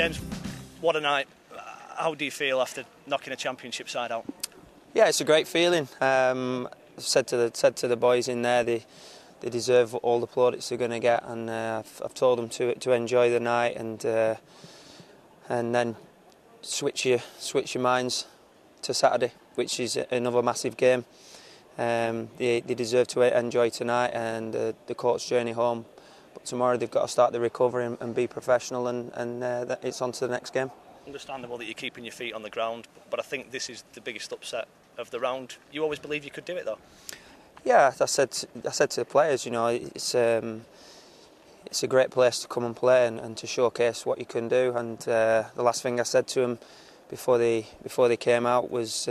James, what a night. How do you feel after knocking a championship side out? Yeah, it's a great feeling. I've said to the boys in there they deserve all the plaudits they're going to get, and I've told them to enjoy the night and then switch your minds to Saturday, which is another massive game. They deserve to enjoy tonight and the coach journey home. But tomorrow they've got to start the recovery and be professional, and it's on to the next game. Understandable that you're keeping your feet on the ground, but I think this is the biggest upset of the round. You always believed you could do it, though. Yeah, I said to the players, you know, it's a great place to come and play and to showcase what you can do. And the last thing I said to them before they came out was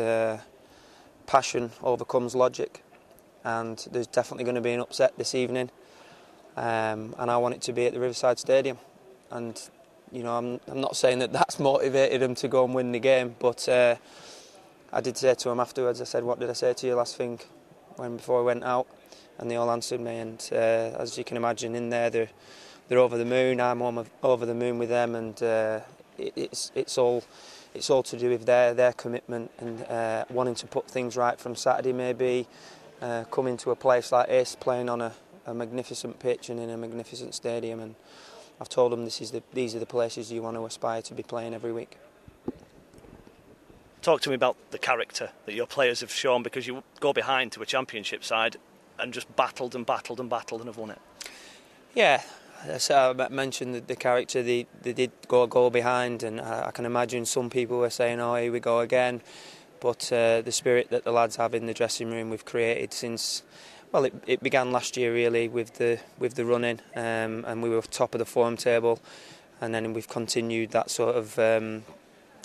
passion overcomes logic, and there's definitely going to be an upset this evening. And I want it to be at the Riverside Stadium. And you know, I'm not saying that that's motivated them to go and win the game, but I did say to them afterwards, I said, "What did I say to you last thing before I went out?" And they all answered me, and as you can imagine, in there they're over the moon. I'm over the moon with them, and it's all to do with their commitment and wanting to put things right from Saturday. Maybe coming to a place like this, playing on a magnificent pitch and in a magnificent stadium, and I've told them these are the places you want to aspire to be playing every week. Talk to me about the character that your players have shown, because you go behind to a championship side and just battled and have won it. Yeah, so I mentioned the character. They did go behind, and I can imagine some people were saying, "Oh, here we go again." But the spirit that the lads have in the dressing room, we've created since. Well, it began last year really with the running, and we were top of the form table, and then we've continued that sort of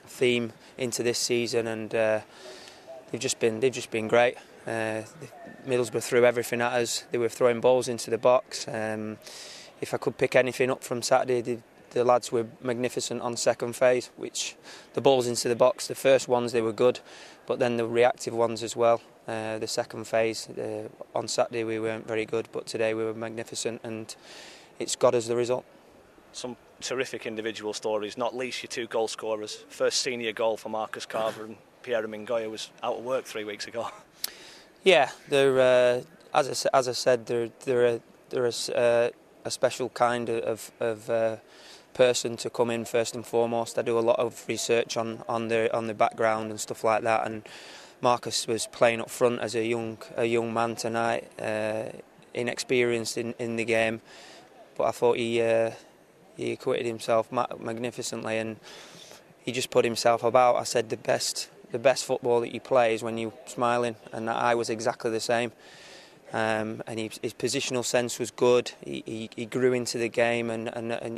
theme into this season, and they've just been great. Middlesbrough threw everything at us. They were throwing balls into the box. If I could pick anything up from Saturday, the lads were magnificent on second phase, which the balls into the box, the first ones they were good, but then the reactive ones as well. The second phase, on Saturday we weren't very good, but today we were magnificent, and it's got us the result. Some terrific individual stories, not least your two goal scorers. First senior goal for Marcus Carver, and Pierre Mingoya was out of work 3 weeks ago. Yeah, they're as I said, they're a special kind of person to come in first and foremost. I do a lot of research on the background and stuff like that, and Marcus was playing up front as a young man tonight, inexperienced in the game, but I thought he acquitted himself magnificently, and he just put himself about. I said the best football that you play is when you're smiling, and I was exactly the same. And his positional sense was good. He grew into the game, and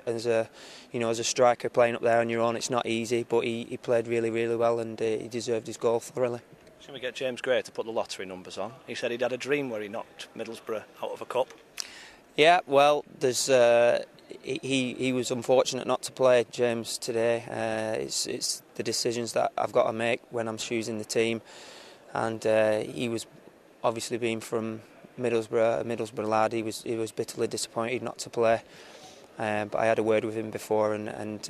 as a striker playing up there on your own, it's not easy. But he played really well, and he deserved his goal thoroughly. Should we get James Gray to put the lottery numbers on? He said he'd had a dream where he knocked Middlesbrough out of a cup. Yeah, well, there's he was unfortunate not to play, James, today. It's the decisions that I've got to make when I'm choosing the team, and he was obviously being from Middlesbrough, a Middlesbrough lad. He was bitterly disappointed not to play, but I had a word with him before and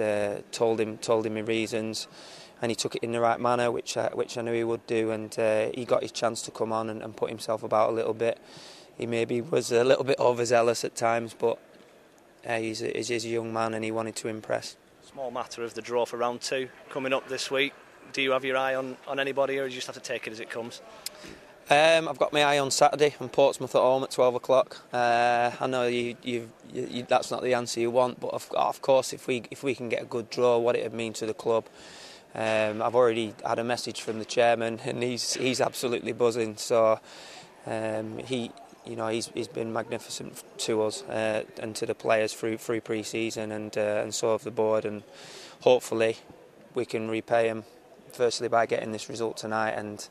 told him my reasons, and he took it in the right manner, which I knew he would do, and he got his chance to come on and put himself about a little bit. He maybe was a little bit overzealous at times, but he's a young man and he wanted to impress. Small matter of the draw for round 2 coming up this week. Do you have your eye on anybody, or do you just have to take it as it comes? I've got my eye on Saturday and Portsmouth at home at 12 o'clock. I know you that's not the answer you want, but of course if we can get a good draw, what it would mean to the club. I've already had a message from the chairman, and he's absolutely buzzing. So he's been magnificent to us and to the players through pre-season, and so have the board, and hopefully we can repay him, firstly by getting this result tonight, and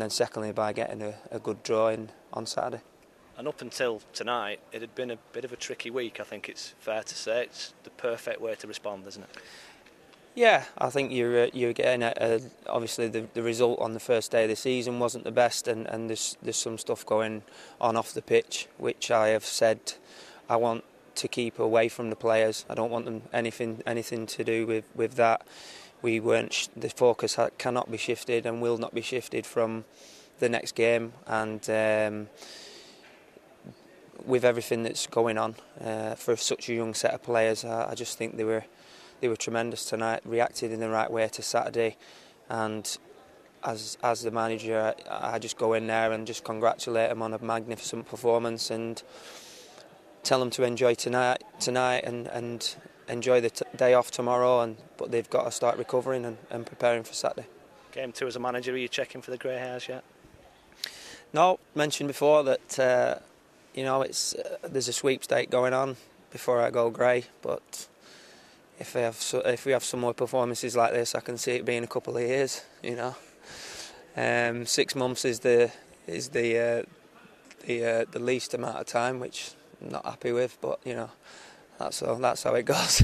then secondly by getting a good draw on Saturday. And up until tonight, it had been a bit of a tricky week. I think it's fair to say it's the perfect way to respond, isn't it? Yeah, I think you're getting obviously the result on the first day of the season wasn't the best, and there's some stuff going on off the pitch, which I have said I want to keep away from the players. I don't want them anything to do with that. We weren't. The focus cannot be shifted and will not be shifted from the next game. And with everything that's going on for such a young set of players, I just think they were tremendous tonight. Reacted in the right way to Saturday, and as the manager, I just go in there and just congratulate them on a magnificent performance and tell them to enjoy tonight and enjoy the day off tomorrow. But they've got to start recovering and preparing for Saturday. Game 2 as a manager, are you checking for the grey hairs yet? No, mentioned before that it's there's a sweepstake going on before I go grey, but if we have some more performances like this, I can see it being a couple of years. 6 months is the least amount of time, which I'm not happy with, but that's how it goes.